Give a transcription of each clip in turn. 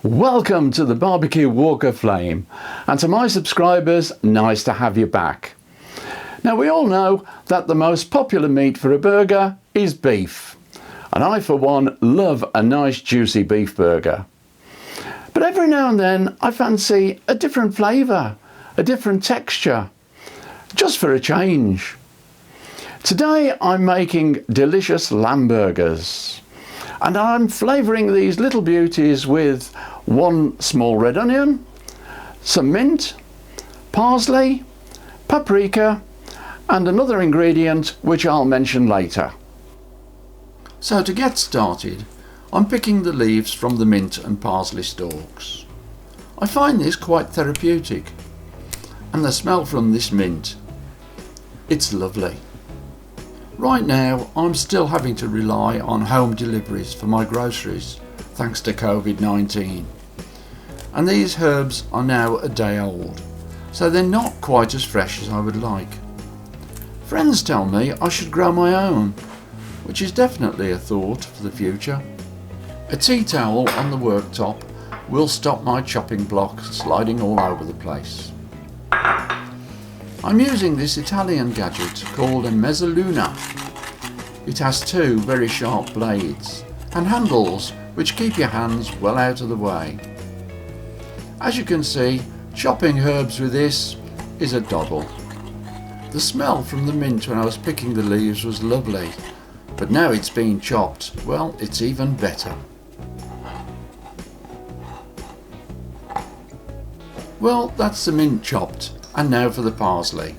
Welcome to the Barbecue Walk of Flame, and to my subscribers, nice to have you back. Now, we all know that the most popular meat for a burger is beef, and I for one love a nice juicy beef burger. But every now and then I fancy a different flavour, a different texture, just for a change. Today I'm making delicious lamb burgers, and I'm flavouring these little beauties with 1 small red onion, some mint, parsley, paprika, and another ingredient which I'll mention later. So to get started, I'm picking the leaves from the mint and parsley stalks. I find this quite therapeutic, and the smell from this mint, it's lovely. Right now I'm still having to rely on home deliveries for my groceries thanks to COVID-19, and these herbs are now a day old, so they're not quite as fresh as I would like. Friends tell me I should grow my own, which is definitely a thought for the future. A tea towel on the worktop will stop my chopping block sliding all over the place. I'm using this Italian gadget called a mezzaluna. It has 2 very sharp blades and handles which keep your hands well out of the way. As you can see, chopping herbs with this is a doddle. The smell from the mint when I was picking the leaves was lovely, but now it's been chopped, well, it's even better. Well, that's the mint chopped, and now for the parsley.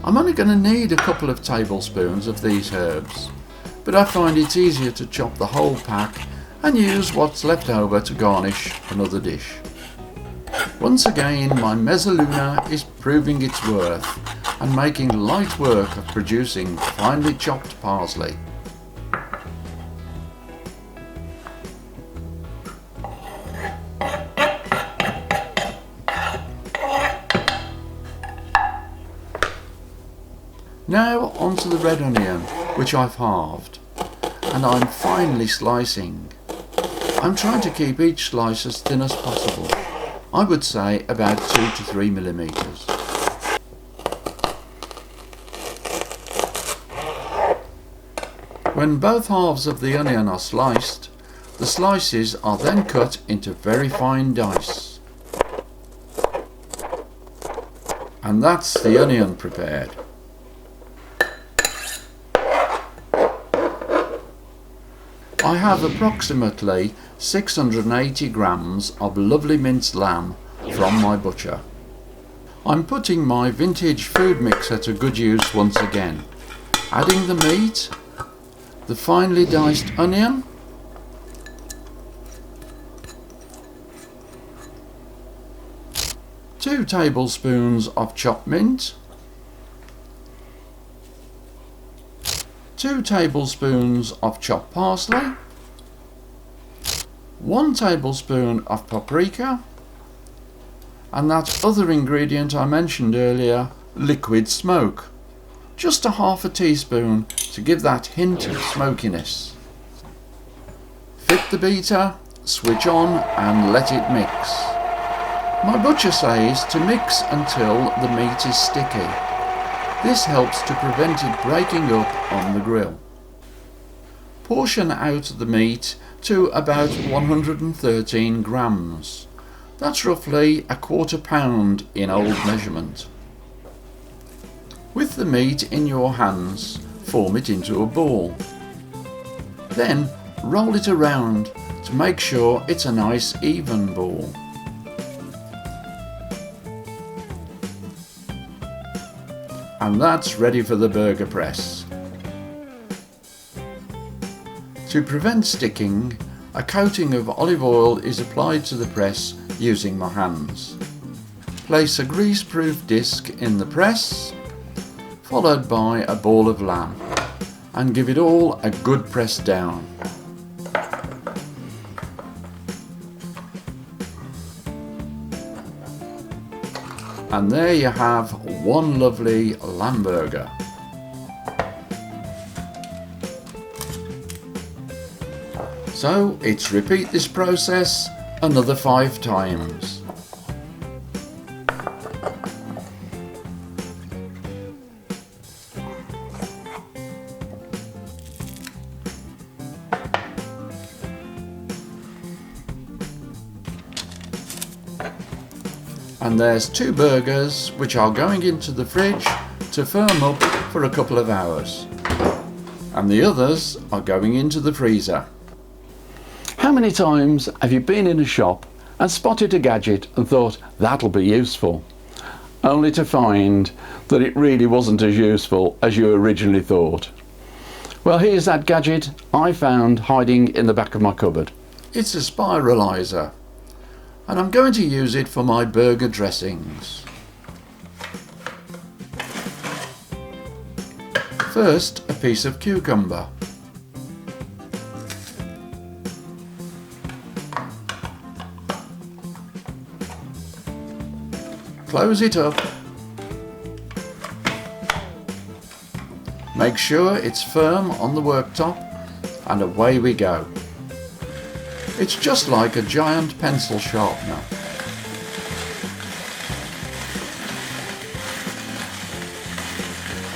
I'm only going to need a couple of tablespoons of these herbs, but I find it's easier to chop the whole pack and use what's left over to garnish another dish. Once again, my mezzaluna is proving its worth and making light work of producing finely chopped parsley. Now onto the red onion, which I've halved, and I'm finely slicing. I'm trying to keep each slice as thin as possible. I would say about 2 to 3 millimeters. When both halves of the onion are sliced, the slices are then cut into very fine dice. And that's the onion prepared. I have approximately 680 grams of lovely minced lamb from my butcher. I'm putting my vintage food mixer to good use once again, adding the meat, the finely diced onion, two tablespoons of chopped mint, 2 tablespoons of chopped parsley, 1 tablespoon of paprika, and that other ingredient I mentioned earlier, liquid smoke, just a half a teaspoon to give that hint of smokiness. Fit the beater, switch on and let it mix. My butcher says to mix until the meat is sticky. This helps to prevent it breaking up on the grill. Portion out the meat to about 113 grams. That's roughly a quarter pound in old measurement. With the meat in your hands, form it into a ball. Then roll it around to make sure it's a nice even ball. And that's ready for the burger press. To prevent sticking, a coating of olive oil is applied to the press using my hands. Place a grease-proof disc in the press, followed by a ball of lamb, and give it all a good press down. And there you have one lovely lamb burger. So it's repeat this process another 5 times. And there's 2 burgers which are going into the fridge to firm up for a couple of hours. And the others are going into the freezer. How many times have you been in a shop and spotted a gadget and thought that'll be useful, only to find that it really wasn't as useful as you originally thought? Well, here's that gadget I found hiding in the back of my cupboard. It's a Spiralizer, and I'm going to use it for my burger dressings. First, a piece of cucumber. Close it up. Make sure it's firm on the worktop, and away we go. It's just like a giant pencil sharpener.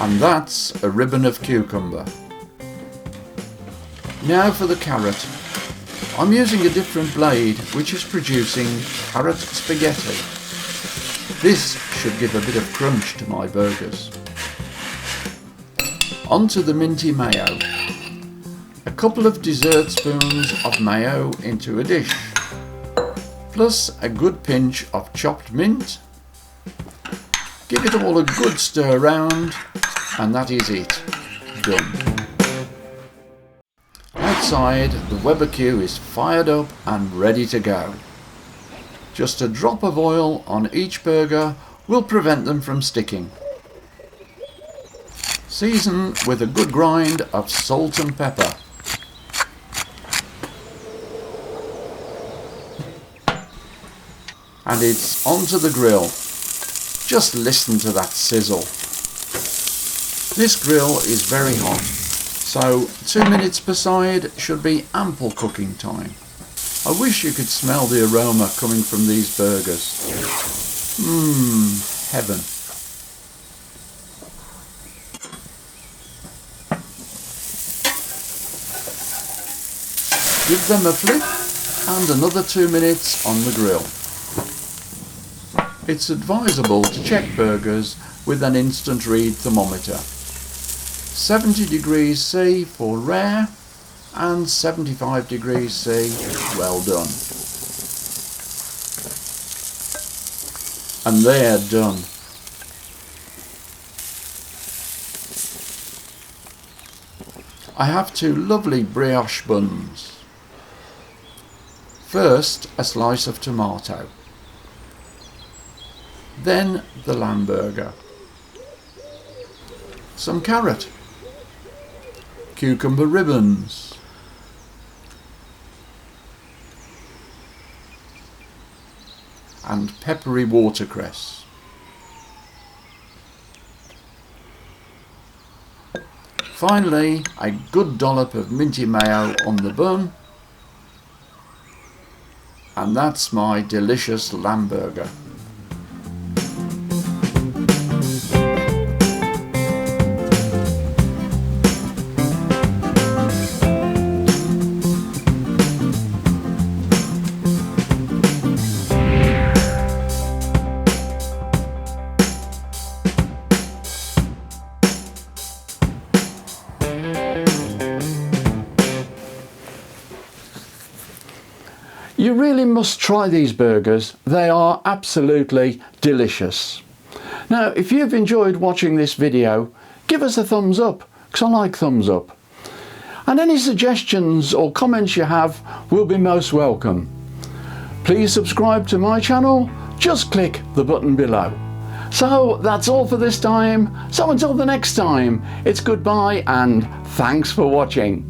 And that's a ribbon of cucumber. Now for the carrot. I'm using a different blade which is producing carrot spaghetti. This should give a bit of crunch to my burgers. Onto the Minty Mayo. A couple of dessert spoons of mayo into a dish, plus a good pinch of chopped mint. Give it all a good stir round, and that is it. Done. Outside, the Weber Q is fired up and ready to go. Just a drop of oil on each burger will prevent them from sticking. Season with a good grind of salt and pepper. And it's onto the grill. Just listen to that sizzle. This grill is very hot, so 2 minutes per side should be ample cooking time. I wish you could smell the aroma coming from these burgers. Heaven. Give them a flip and another 2 minutes on the grill. It's advisable to check burgers with an instant read thermometer. 70 degrees C for rare and 75 degrees C well done. And they're done. I have 2 lovely brioche buns. First, a slice of tomato. Then the lamb burger. Some carrot. Cucumber ribbons. And peppery watercress. Finally, a good dollop of minty mayo on the bun. And that's my delicious lamb burger. You really must try these burgers. They are absolutely delicious. Now, if you've enjoyed watching this video, give us a thumbs up, because I like thumbs up. And any suggestions or comments you have will be most welcome. Please subscribe to my channel. Just click the button below. So that's all for this time. So until the next time, it's goodbye and thanks for watching.